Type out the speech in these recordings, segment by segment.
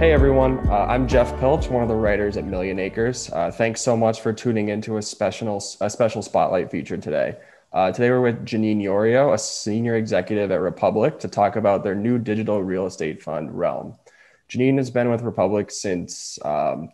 Hey everyone, I'm Jeff Piltch, one of the writers at Millionacres. Thanks so much for tuning into a special spotlight feature today. Today we're with Janine Yorio, a senior executive at Republic, to talk about their new digital real estate fund, Realm. Janine has been with Republic since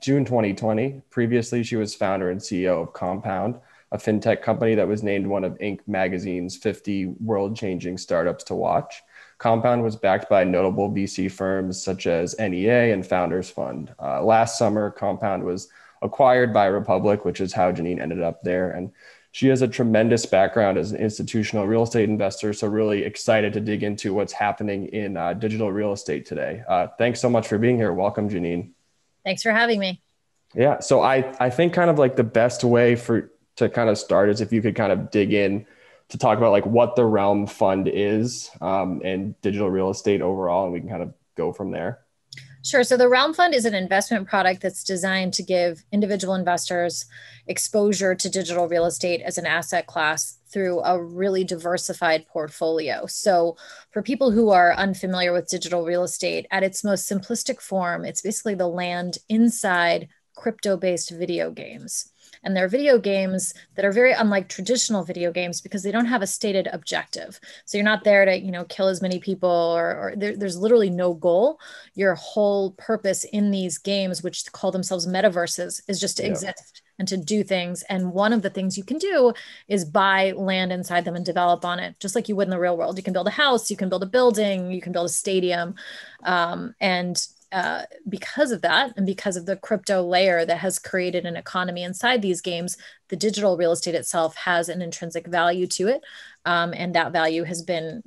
June 2020. Previously, she was founder and CEO of Compound, a fintech company that was named one of Inc. magazine's 50 world-changing startups to watch. Compound was backed by notable VC firms such as NEA and Founders Fund. Last summer, Compound was acquired by Republic, which is how Janine ended up there. And she has a tremendous background as an institutional real estate investor. So really excited to dig into what's happening in digital real estate today. Thanks so much for being here. Welcome, Janine. Thanks for having me. Yeah. So I think kind of like the best way to kind of start is if you could kind of dig in to talk about like what the Realm Fund is and digital real estate overall, and we can kind of go from there. Sure. So the Realm Fund is an investment product that's designed to give individual investors exposure to digital real estate as an asset class through a really diversified portfolio. So for people who are unfamiliar with digital real estate, at its most simplistic form, it's basically the land inside crypto-based video games. And they're video games that are very unlike traditional video games because they don't have a stated objective. So you're not there to, kill as many people or there's literally no goal. Your whole purpose in these games, which call themselves metaverses, is just to Yeah. exist and to do things. And one of the things you can do is buy land inside them and develop on it, just like you would in the real world. You can build a house, you can build a building, you can build a stadium. Because of that, and because of the crypto layer that has created an economy inside these games, the digital real estate itself has an intrinsic value to it. And that value has been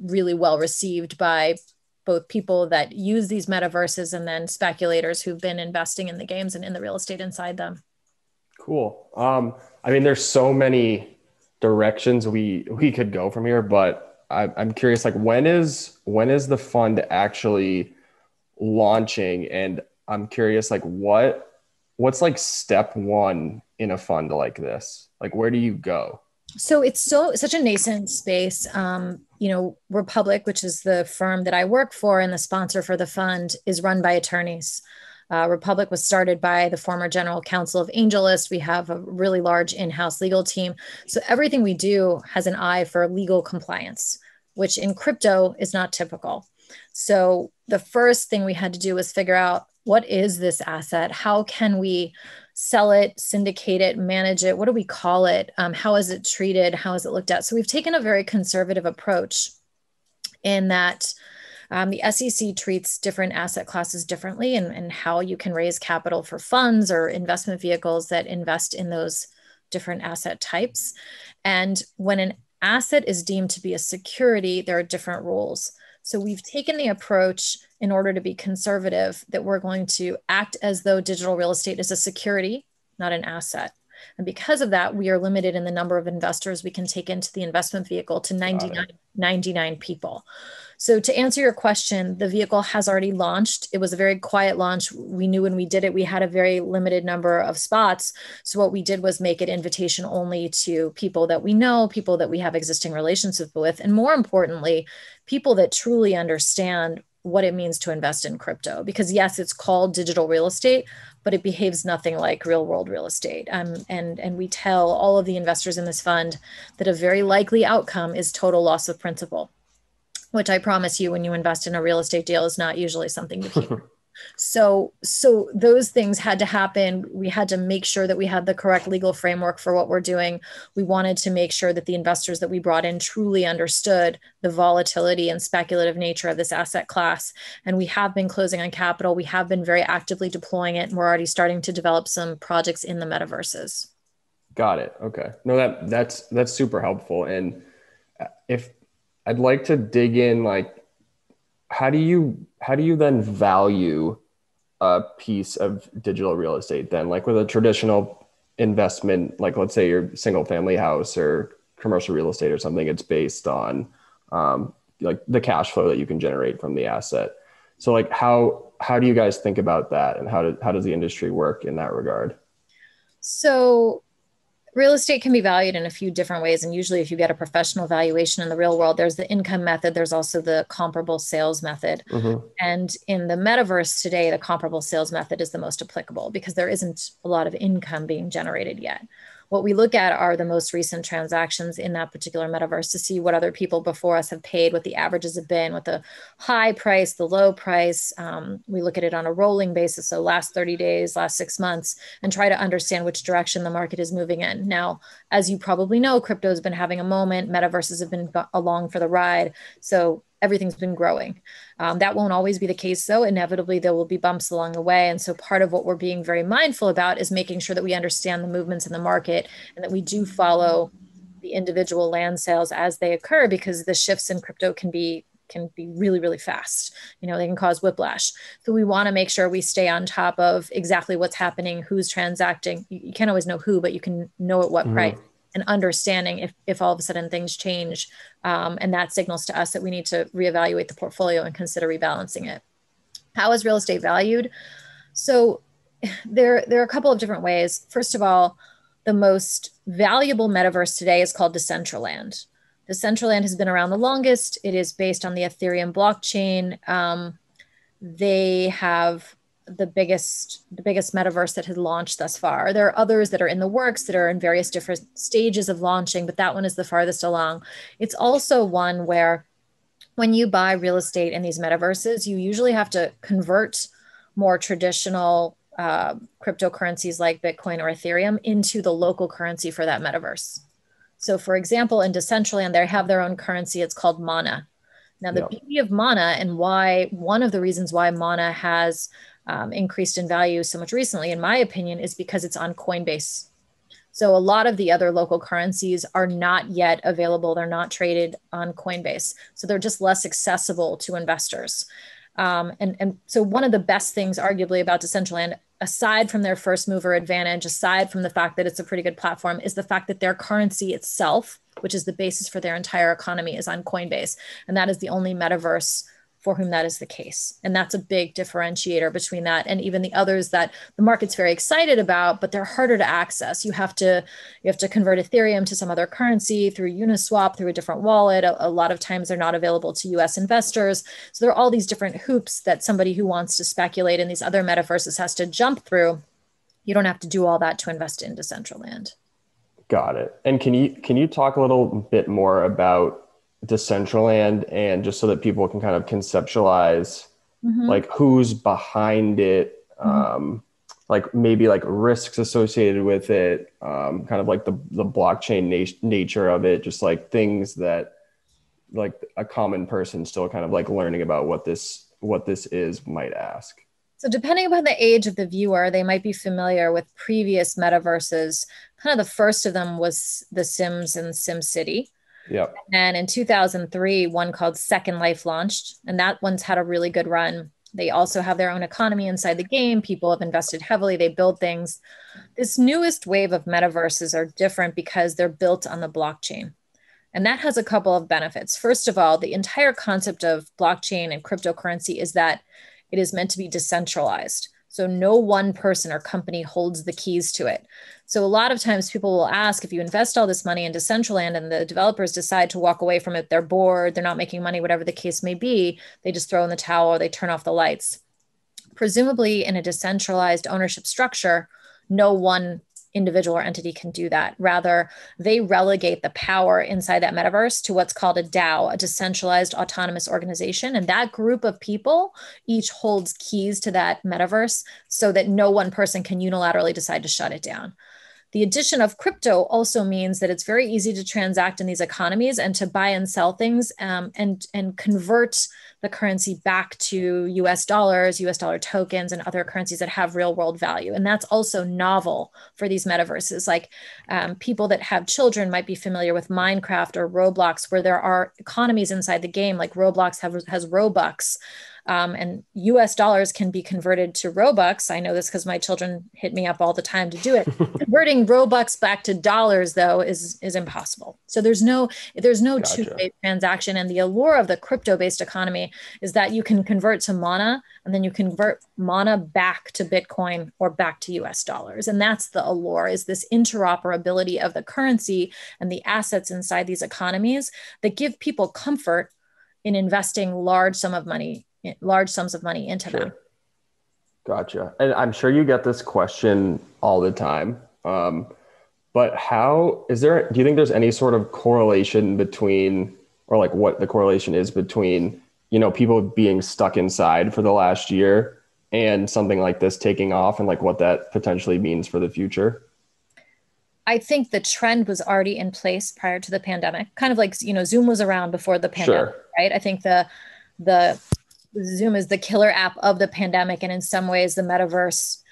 really well received by both people that use these metaverses and then speculators who've been investing in the games and in the real estate inside them. Cool. I mean, there's so many directions we could go from here, but I'm curious, like when is the fund actually launching? And I'm curious, like what's like step one in a fund like this? Like where do you go? So it's such a nascent space. Republic, which is the firm that I work for and the sponsor for the fund, is run by attorneys. Republic was started by the former general counsel of AngelList. We have a really large in-house legal team. So everything we do has an eye for legal compliance, which in crypto is not typical. So the first thing we had to do was figure out, what is this asset? How can we sell it, syndicate it, manage it? What do we call it? How is it treated? How is it looked at? So we've taken a very conservative approach in that the SEC treats different asset classes differently, and how you can raise capital for funds or investment vehicles that invest in those different asset types. And when an asset is deemed to be a security, there are different rules. So we've taken the approach, in order to be conservative, that we're going to act as though digital real estate is a security, not an asset. And because of that, we are limited in the number of investors we can take into the investment vehicle to Got it. 99 people. So to answer your question, the vehicle has already launched. It was a very quiet launch. We knew when we did it, we had a very limited number of spots. So what we did was make it invitation only to people that we know, people that we have existing relationships with, and more importantly, people that truly understand what it means to invest in crypto. Because yes, it's called digital real estate, but it behaves nothing like real world real estate. And we tell all of the investors in this fund that a very likely outcome is total loss of principal, which I promise you, when you invest in a real estate deal, is not usually something you keep. So those things had to happen. We had to make sure that we had the correct legal framework for what we're doing. We wanted to make sure that the investors that we brought in truly understood the volatility and speculative nature of this asset class. And we have been closing on capital. We have been very actively deploying it. And we're already starting to develop some projects in the metaverses. Got it. Okay. No, that's super helpful. And if I'd like to dig in, like how do you then value a piece of digital real estate then, like with a traditional investment, like let's say your single family house or commercial real estate or something, it's based on like the cash flow that you can generate from the asset. So like how do you guys think about that, and how does the industry work in that regard? So Real estate can be valued in a few different ways. And usually, if you get a professional valuation in the real world, there's the income method, there's also the comparable sales method. Mm-hmm. And in the metaverse today, the comparable sales method is the most applicable because there isn't a lot of income being generated yet. What we look at are the most recent transactions in that particular metaverse to see what other people before us have paid, what the averages have been, what the high price, the low price. We look at it on a rolling basis, so last 30 days, last 6 months, and try to understand which direction the market is moving in. Now, as you probably know, crypto has been having a moment, metaverses have been along for the ride. So everything's been growing. That won't always be the case, though. Inevitably, there will be bumps along the way. And so part of what we're being very mindful about is making sure that we understand the movements in the market and that we do follow the individual land sales as they occur, because the shifts in crypto can be really, really fast. They can cause whiplash. So we want to make sure we stay on top of exactly what's happening, who's transacting. You can't always know who, but you can know at what price. Mm-hmm. And understanding if all of a sudden things change, and that signals to us that we need to reevaluate the portfolio and consider rebalancing it. How is real estate valued? So there are a couple of different ways. First of all, the most valuable metaverse today is called Decentraland. Decentraland has been around the longest. It is based on the Ethereum blockchain. They have the biggest metaverse that has launched thus far. There are others that are in the works that are in various different stages of launching, but that one is the farthest along. It's also one where when you buy real estate in these metaverses, you usually have to convert more traditional cryptocurrencies like Bitcoin or Ethereum into the local currency for that metaverse. So for example, in Decentraland, they have their own currency. It's called Mana. Now, the beauty of Mana, and one of the reasons why Mana has increased in value so much recently, in my opinion, is because it's on Coinbase. So a lot of the other local currencies are not yet available. They're not traded on Coinbase. So they're just less accessible to investors. And so one of the best things, arguably, about Decentraland, aside from their first mover advantage, aside from the fact that it's a pretty good platform, is the fact that their currency itself, which is the basis for their entire economy, is on Coinbase. And that is the only metaverse for whom that is the case. And that's a big differentiator between that and even the others that the market's very excited about, but they're harder to access. You have to convert Ethereum to some other currency through Uniswap, through a different wallet. A lot of times they're not available to US investors. So there are all these different hoops that somebody who wants to speculate in these other metaverses has to jump through. You don't have to do all that to invest in Decentraland. Got it. And can you talk a little bit more about Decentraland, and just so that people can kind of conceptualize like who's behind it, like maybe like risks associated with it, kind of like the blockchain nature of it, just like things that like a common person still kind of like learning about what this is might ask. So depending upon the age of the viewer, they might be familiar with previous metaverses. Kind of the first of them was The Sims and SimCity. Yep. And in 2003, one called Second Life launched, and that one's had a really good run. They also have their own economy inside the game. People have invested heavily. They build things. This newest wave of metaverses are different because they're built on the blockchain. And that has a couple of benefits. First of all, the entire concept of blockchain and cryptocurrency is that it is meant to be decentralized. So no one person or company holds the keys to it. So a lot of times people will ask, if you invest all this money in Decentraland and the developers decide to walk away from it, they're bored, they're not making money, whatever the case may be, they just throw in the towel or they turn off the lights. Presumably in a decentralized ownership structure, no one individual or entity can do that. Rather, they relegate the power inside that metaverse to what's called a DAO, a decentralized autonomous organization. And that group of people each holds keys to that metaverse so that no one person can unilaterally decide to shut it down. The addition of crypto also means that it's very easy to transact in these economies and to buy and sell things, and convert the currency back to US dollars, US dollar tokens, and other currencies that have real world value. And that's also novel for these metaverses. Like people that have children might be familiar with Minecraft or Roblox, where there are economies inside the game, like Roblox has Robux. and US dollars can be converted to Robux. I know this because my children hit me up all the time to do it. Converting Robux back to dollars, though, is impossible. So there's no Gotcha. two-way transaction. And the allure of the crypto-based economy is that you can convert to mana, and then you convert mana back to Bitcoin or back to US dollars. And that's the allure, is this interoperability of the currency and the assets inside these economies that give people comfort in investing large sums of money into them. Gotcha. And I'm sure you get this question all the time. But do you think there's any sort of correlation between, or like what the correlation is between, people being stuck inside for the last year and something like this taking off, and like what that potentially means for the future? I think the trend was already in place prior to the pandemic, kind of like, Zoom was around before the pandemic, Sure. right? I think the Zoom is the killer app of the pandemic. And in some ways, the metaverse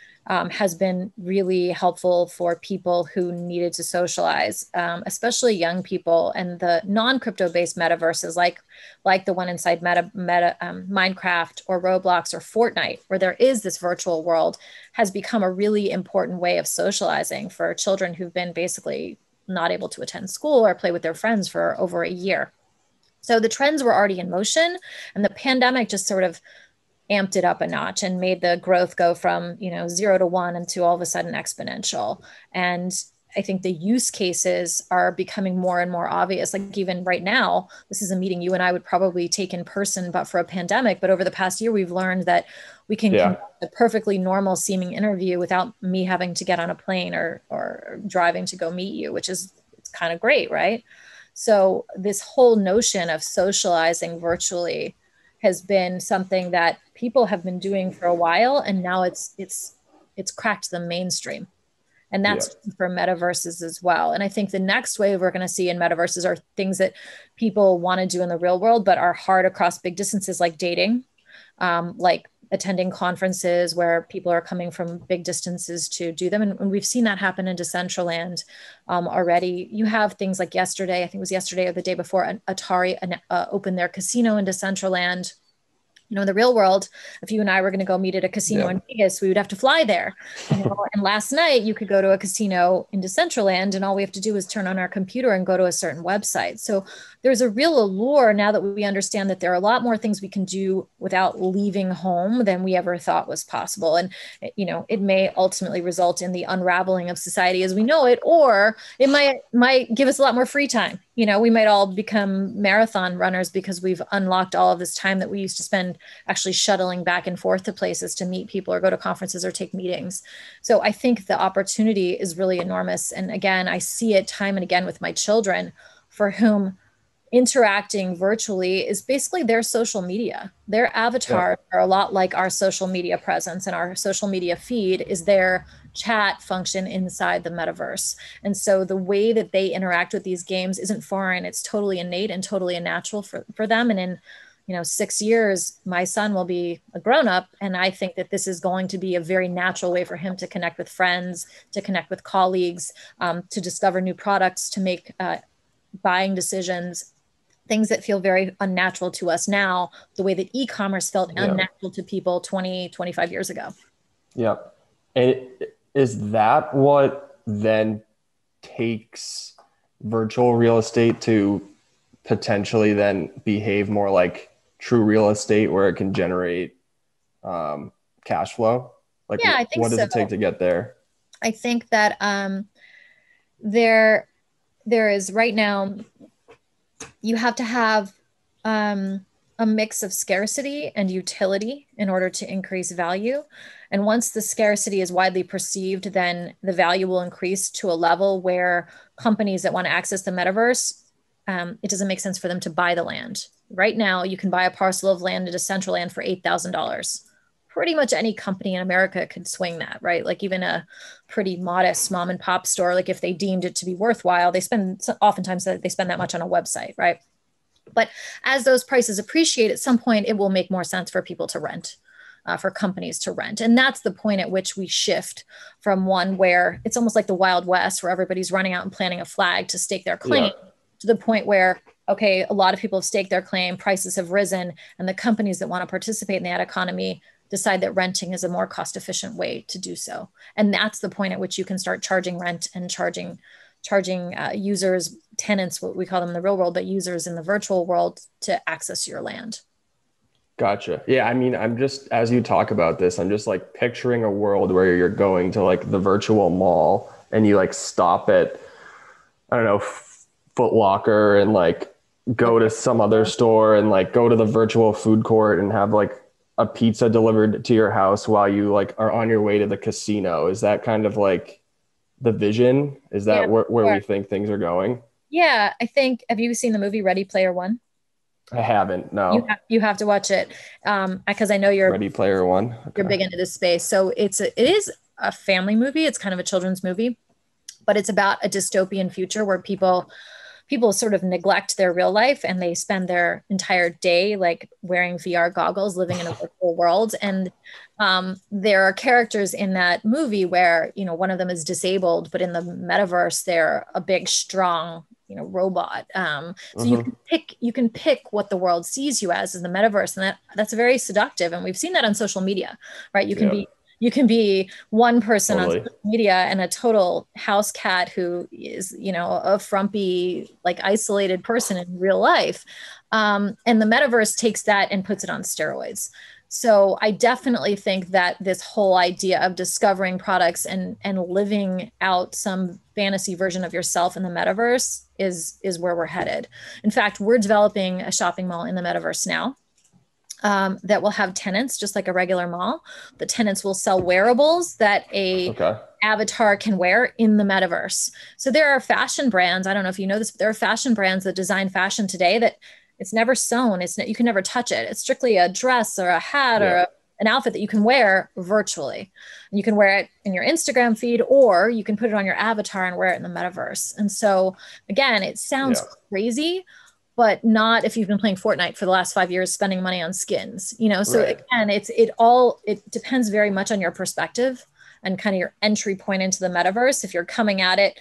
has been really helpful for people who needed to socialize, especially young people. And the non-crypto based metaverses, like the one inside Minecraft or Roblox or Fortnite, where there is this virtual world, has become a really important way of socializing for children who've been basically not able to attend school or play with their friends for over a year. So the trends were already in motion, and the pandemic just sort of amped it up a notch and made the growth go from 0 to 1 into all of a sudden exponential. And I think the use cases are becoming more and more obvious. Like even right now, this is a meeting you and I would probably take in person, but for a pandemic. But over the past year, we've learned that we can conduct a perfectly normal seeming interview without me having to get on a plane or driving to go meet you, which is, it's kind of great, right? So this whole notion of socializing virtually has been something that people have been doing for a while, and now it's cracked the mainstream. And that's for metaverses as well. And I think the next wave we're going to see in metaverses are things that people want to do in the real world, but are hard across big distances, like dating, like attending conferences where people are coming from big distances to do them. And we've seen that happen in Decentraland already. You have things like yesterday, I think it was yesterday or the day before, Atari opened their casino in Decentraland. In the real world, if you and I were going to go meet at a casino in Vegas, we would have to fly there. And last night you could go to a casino in Decentraland, and all we have to do is turn on our computer and go to a certain website. So there's a real allure now that we understand that there are a lot more things we can do without leaving home than we ever thought was possible. And, it may ultimately result in the unraveling of society as we know it, or it might give us a lot more free time. We might all become marathon runners because we've unlocked all of this time that we used to spend actually shuttling back and forth to places to meet people or go to conferences or take meetings. So I think the opportunity is really enormous. And again, I see it time and again with my children, for whom interacting virtually is basically their social media. Their avatars are a lot like our social media presence, and our social media feed is their chat function inside the metaverse. And so the way that they interact with these games isn't foreign. It's totally innate and totally natural for them. And in 6 years, my son will be a grown-up, and I think that this is going to be a very natural way for him to connect with friends, to connect with colleagues, to discover new products, to make buying decisions, things that feel very unnatural to us now, the way that e-commerce felt unnatural to people 20, 25 years ago. Yep. And is that what then takes virtual real estate to potentially then behave more like true real estate, where it can generate cash flow? Like, I think what does it take to get there? I think that there is right now, you have to have a mix of scarcity and utility in order to increase value. And once the scarcity is widely perceived, then the value will increase to a level where companies that want to access the metaverse, it doesn't make sense for them to buy the land. Right now, you can buy a parcel of land at Decentraland for $8,000. Pretty much any company in America could swing that, right? Like even a pretty modest mom and pop store, like if they deemed it to be worthwhile, oftentimes they spend that much on a website, right? But as those prices appreciate, at some point, it will make more sense for people to rent, for companies to rent. And that's the point at which we shift from one where it's almost like the Wild West, where everybody's running out and planting a flag to stake their claim, to the point where, okay, a lot of people have staked their claim, prices have risen, and the companies that want to participate in that economy decide that renting is a more cost efficient way to do so. And that's the point at which you can start charging rent and charging users, tenants, what we call them in the real world, but users in the virtual world to access your land. Gotcha. Yeah, I mean, I'm just, as you talk about this, I'm just like picturing a world where you're going to like the virtual mall and you like stop at, I don't know, Foot Locker and like go to some other store and like go to the virtual food court and have like a pizza delivered to your house while you like are on your way to the casino. Is that kind of like the vision? Is that where we think things are going? Yeah, I think, have you seen the movie Ready Player One? I haven't, no. You have to watch it because I know Ready Player One. Okay. You're big into this space. So it is a family movie. It's kind of a children's movie, but it's about a dystopian future where people sort of neglect their real life and they spend their entire day like wearing VR goggles, living in a virtual world. And there are characters in that movie where, you know, one of them is disabled, but in the metaverse, they're a big, strong, you know, robot. So you can pick what the world sees you as in the metaverse. And that's very seductive. And we've seen that on social media, right? You can be one person on social media and a total house cat who is, you know, a frumpy, like isolated person in real life. And the metaverse takes that and puts it on steroids. So I definitely think that this whole idea of discovering products and living out some fantasy version of yourself in the metaverse is where we're headed. In fact, we're developing a shopping mall in the metaverse now. That will have tenants just like a regular mall. The tenants will sell wearables that avatar can wear in the metaverse. So there are fashion brands. I don't know if you know this, but there are fashion brands that design fashion today that it's never sewn. You can never touch it. It's strictly a dress or a hat or an outfit that you can wear virtually. And you can wear it in your Instagram feed, or you can put it on your avatar and wear it in the metaverse. And so again, it sounds crazy, but not if you've been playing Fortnite for the last 5 years, spending money on skins, you know? So again, it depends very much on your perspective and kind of your entry point into the metaverse. If you're coming at it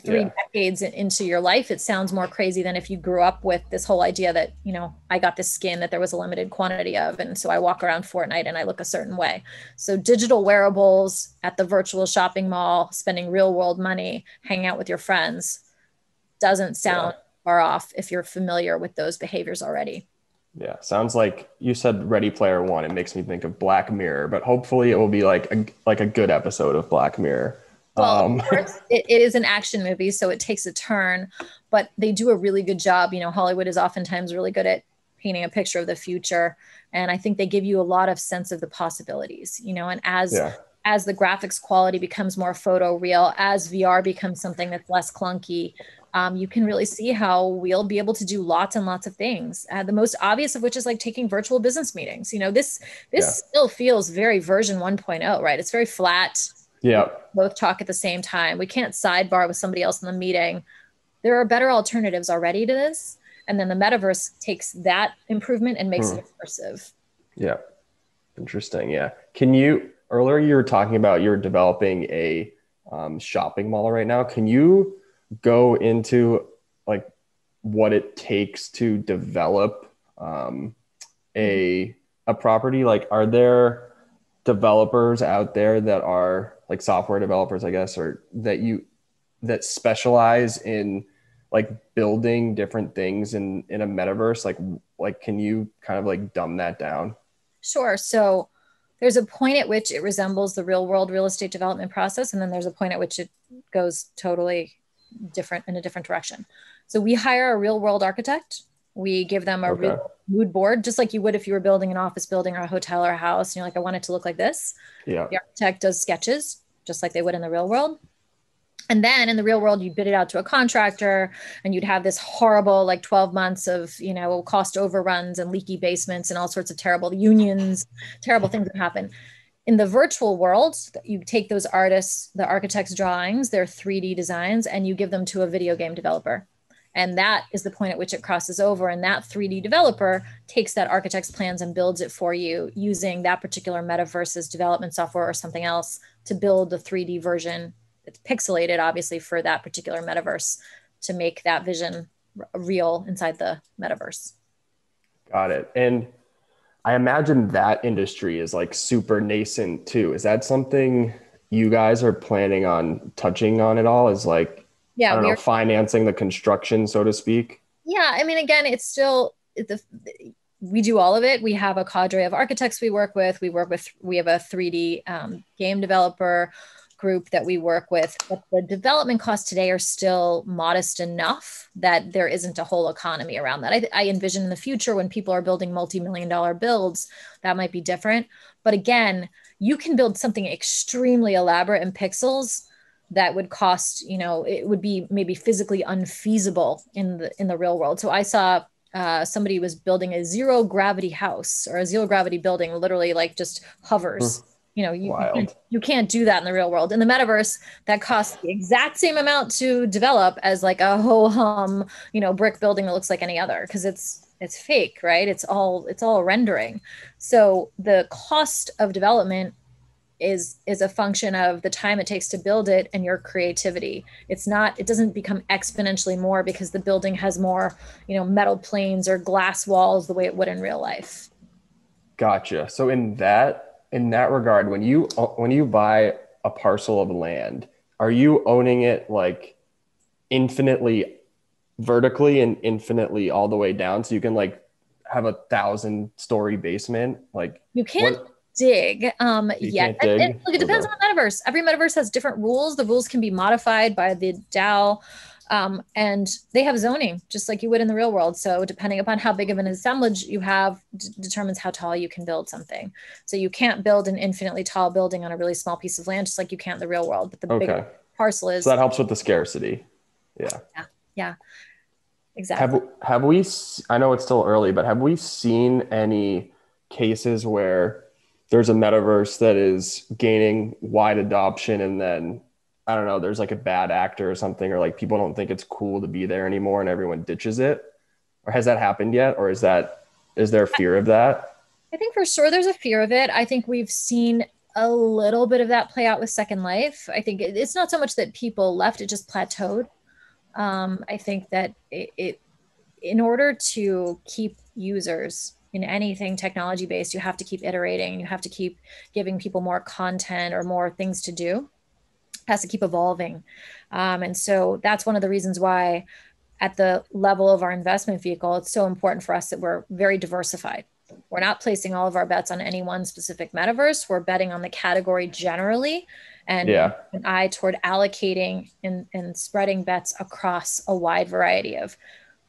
3 decades into your life, it sounds more crazy than if you grew up with this whole idea that, you know, I got this skin that there was a limited quantity of. And so I walk around Fortnite and I look a certain way. So digital wearables at the virtual shopping mall, spending real world money, hanging out with your friends doesn't sound far off if you're familiar with those behaviors already. Yeah, sounds like you said Ready Player One. It makes me think of Black Mirror, but hopefully it will be like a good episode of Black Mirror. Well, of course, it is an action movie, so it takes a turn, but they do a really good job. You know, Hollywood is oftentimes really good at painting a picture of the future, and I think they give you a lot of sense of the possibilities. You know, and as the graphics quality becomes more photoreal, as VR becomes something that's less clunky, you can really see how we'll be able to do lots and lots of things. The most obvious of which is like taking virtual business meetings. You know, this still feels very version 1.0, right? It's very flat. Yeah. Both talk at the same time. We can't sidebar with somebody else in the meeting. There are better alternatives already to this. And then the metaverse takes that improvement and makes it immersive. Yeah. Interesting. Yeah. Earlier you were talking about you're developing a shopping mall right now. Can you go into like what it takes to develop a property? Like, are there developers out there that are like software developers, I guess, or that specialize in like building different things in a metaverse? Like, can you kind of like dumb that down? Sure. So there's a point at which it resembles the real world real estate development process. And then there's a point at which it goes totally different in a different direction. So we hire a real world architect. We give them a real mood board, just like you would if you were building an office building or a hotel or a house. And you're like, I want it to look like this. Yeah. The architect does sketches, just like they would in the real world. And then in the real world, you bid it out to a contractor and you'd have this horrible, like 12 months of, you know, cost overruns and leaky basements and all sorts of terrible unions, terrible things that happen. In the virtual world, you take those artists, the architect's drawings, their 3D designs, and you give them to a video game developer. And that is the point at which it crosses over. And that 3D developer takes that architect's plans and builds it for you using that particular metaverse's development software or something else to build the 3D version. It's pixelated, obviously, for that particular metaverse to make that vision real inside the metaverse. Got it. And I imagine that industry is like super nascent too. Is that something you guys are planning on touching on at all? Is like, I Yeah, don't we know, are. financing the construction, so to speak? Yeah, I mean, again, it's still we do all of it. We have a cadre of architects we work with. We have a 3D game developer group that we work with, but the development costs today are still modest enough that there isn't a whole economy around that. I envision in the future when people are building multi-million-dollar builds, that might be different. But again, you can build something extremely elaborate in pixels that would cost, it would be maybe physically unfeasible in the real world. So I saw somebody was building a zero gravity house or a zero gravity building, literally like just Hmm. hovers. Wild. You can't do that in the real world. In the metaverse, that costs the exact same amount to develop as like a ho hum, brick building that looks like any other because it's fake, right? It's all rendering. So the cost of development is a function of the time it takes to build it and your creativity. It doesn't become exponentially more because the building has more, metal planes or glass walls the way it would in real life. Gotcha. So in that regard, when you buy a parcel of land, are you owning it like infinitely vertically and infinitely all the way down so you can like have 1,000-story basement? Like You can't what dig you yet. can't dig? Look, it depends Okay. on the metaverse. Every metaverse has different rules. The rules can be modified by the DAO. And they have zoning just like you would in the real world. So depending upon how big of an assemblage you have determines how tall you can build something. So you can't build an infinitely tall building on a really small piece of land, just like you can't in the real world. But the bigger Okay. parcel So is, that helps with the scarcity. Yeah. yeah, yeah, exactly. Have we, I know it's still early, but have we seen any cases where there's a metaverse that is gaining wide adoption and then, I don't know, there's like a bad actor or something, or like people don't think it's cool to be there anymore and everyone ditches it? Or has that happened yet? Or is there fear of that? I think for sure there's a fear of it. I think we've seen a little bit of that play out with Second Life. I think it's not so much that people left, it just plateaued. I think that in order to keep users in anything technology based, you have to keep iterating. You have to keep giving people more content or more things to do. It has to keep evolving. And so that's one of the reasons why at the level of our investment vehicle, it's so important for us that we're very diversified. We're not placing all of our bets on any one specific metaverse. We're betting on the category generally and Yeah. an eye toward allocating and spreading bets across a wide variety of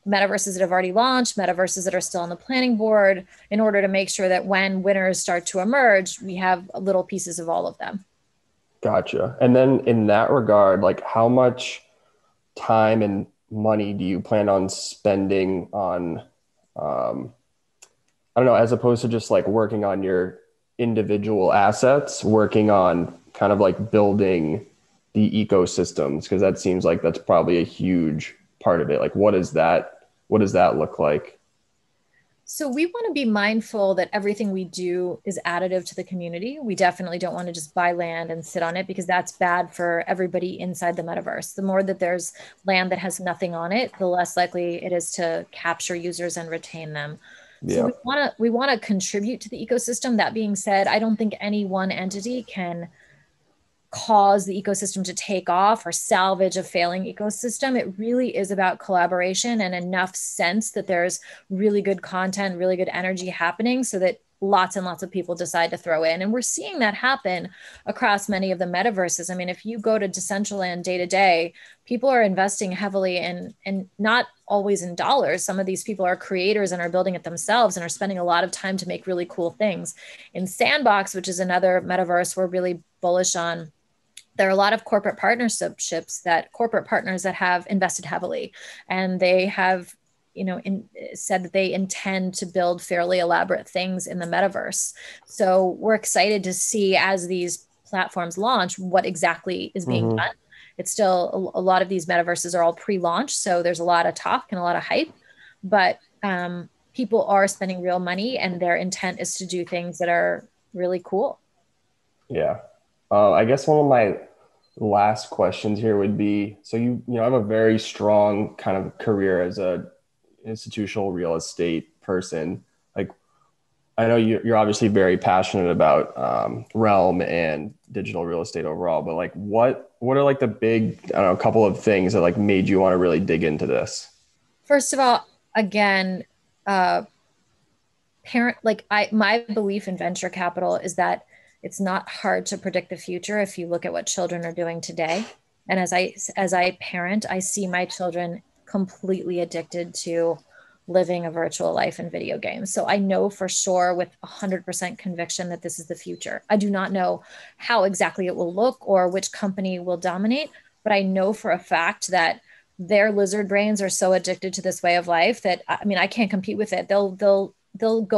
metaverses that have already launched, metaverses that are still on the planning board, in order to make sure that when winners start to emerge, we have little pieces of all of them. Gotcha. And then in that regard, like how much time and money do you plan on spending on, um, I don't know, as opposed to just like working on your individual assets, working on kind of like building the ecosystems? Because that seems like that's probably a huge part of it. Like, what does that look like? So we want to be mindful that everything we do is additive to the community. We definitely don't want to just buy land and sit on it because that's bad for everybody inside the metaverse. The more that there's land that has nothing on it, the less likely it is to capture users and retain them. So Yeah. we want to contribute to the ecosystem. That being said, I don't think any one entity can cause the ecosystem to take off or salvage a failing ecosystem. It really is about collaboration and enough sense that there's really good content, really good energy happening so that lots and lots of people decide to throw in. And we're seeing that happen across many of the metaverses. I mean, if you go to Decentraland day to day, people are investing heavily in, and not always in dollars. Some of these people are creators and are building it themselves and are spending a lot of time to make really cool things. In Sandbox, which is another metaverse we're really bullish on, there are a lot of corporate partnerships that corporate partners that have invested heavily, and they have said that they intend to build fairly elaborate things in the metaverse. So we're excited to see as these platforms launch what exactly is being Hmm. done. It's still a lot of these metaverses are all pre-launch, so there's a lot of talk and a lot of hype, but people are spending real money and their intent is to do things that are really cool. Yeah. I guess one of my last questions here would be, so you have a very strong kind of career as a institutional real estate person. Like, I know you're obviously very passionate about realm and digital real estate overall, but like what are like the big, I don't know, couple of things that like made you want to really dig into this? First of all, again, uh, parent like I my belief in venture capital is that it's not hard to predict the future if you look at what children are doing today. And as I parent, I see my children completely addicted to living a virtual life in video games. So I know for sure with 100% conviction that this is the future. I do not know how exactly it will look or which company will dominate, but I know for a fact that their lizard brains are so addicted to this way of life that I mean I can't compete with it. They'll go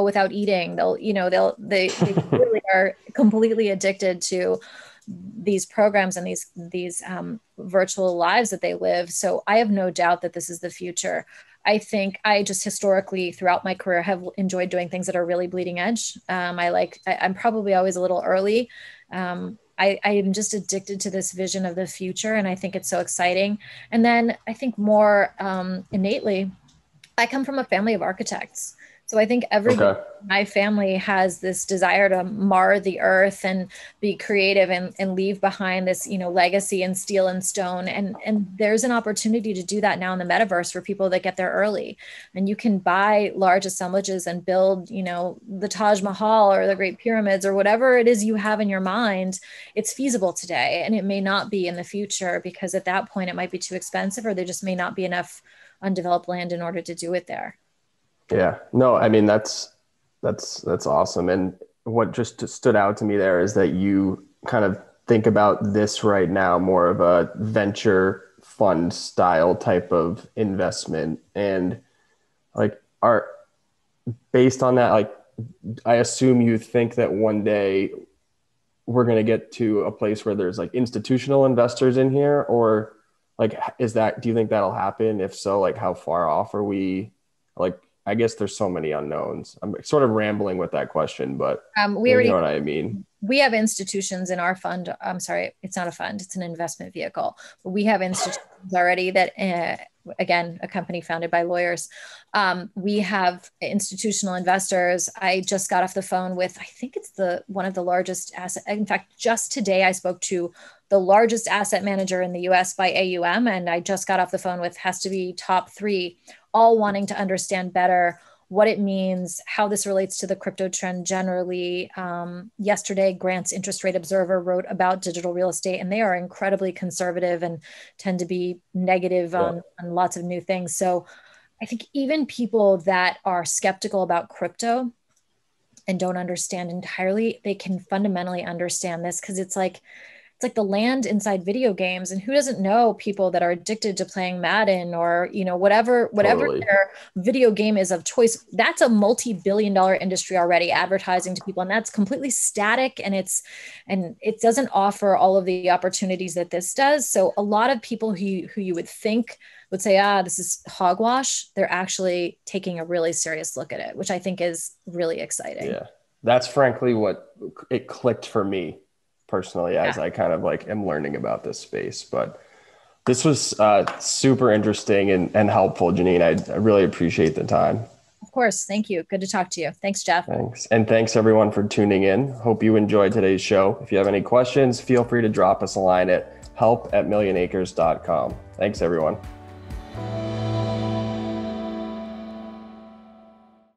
without eating. They really are completely addicted to these programs and these virtual lives that they live. So I have no doubt that this is the future. I think I just historically throughout my career have enjoyed doing things that are really bleeding edge. I'm probably always a little early. I am just addicted to this vision of the future, and I think it's so exciting. And then I think more innately, I come from a family of architects. So I think everybody Okay. in my family has this desire to mar the earth and be creative and leave behind this, legacy in steel and stone. And there's an opportunity to do that now in the metaverse for people that get there early. And you can buy large assemblages and build, the Taj Mahal or the Great Pyramids or whatever it is you have in your mind. It's feasible today, and it may not be in the future because at that point it might be too expensive or there just may not be enough undeveloped land in order to do it there. Yeah. No, I mean that's awesome. And what just stood out to me there is that you kind of think about this right now more of a venture fund style type of investment. And like are based on that, like I assume you think that one day we're going to get to a place where there's like institutional investors in here, or like do you think that'll happen? If so, like how far off are we? Like I guess there's so many unknowns. I'm sort of rambling with that question, but We you already know what I mean. we have institutions in our fund. I'm sorry, it's not a fund; it's an investment vehicle. But we have institutions already that, again, a company founded by lawyers. We have institutional investors. I just got off the phone with, I think it's the one of the largest asset. In fact, just today I spoke to the largest asset manager in the U.S. by AUM, and I just got off the phone with has to be top three, all wanting to understand better what it means, how this relates to the crypto trend generally. Yesterday, Grant's Interest Rate Observer wrote about digital real estate, and they are incredibly conservative and tend to be negative Yeah, on lots of new things. So I think even people that are skeptical about crypto and don't understand entirely, they can fundamentally understand this because it's like the land inside video games, and who doesn't know people that are addicted to playing Madden or whatever totally. their video game is of choice. That's a multi-billion-dollar industry already, advertising to people, and that's completely static, and it doesn't offer all of the opportunities that this does. So a lot of people who you would think would say, this is hogwash, they're actually taking a really serious look at it, which I think is really exciting. Yeah. That's frankly what it clicked for me personally Yeah, as I kind of like am learning about this space. But this was super interesting and helpful, Janine. I really appreciate the time. of course. Thank you. Good to talk to you. Thanks, Jeff. Thanks. And thanks everyone for tuning in. Hope you enjoyed today's show. If you have any questions, feel free to drop us a line at help@millionacres.com. Thanks everyone.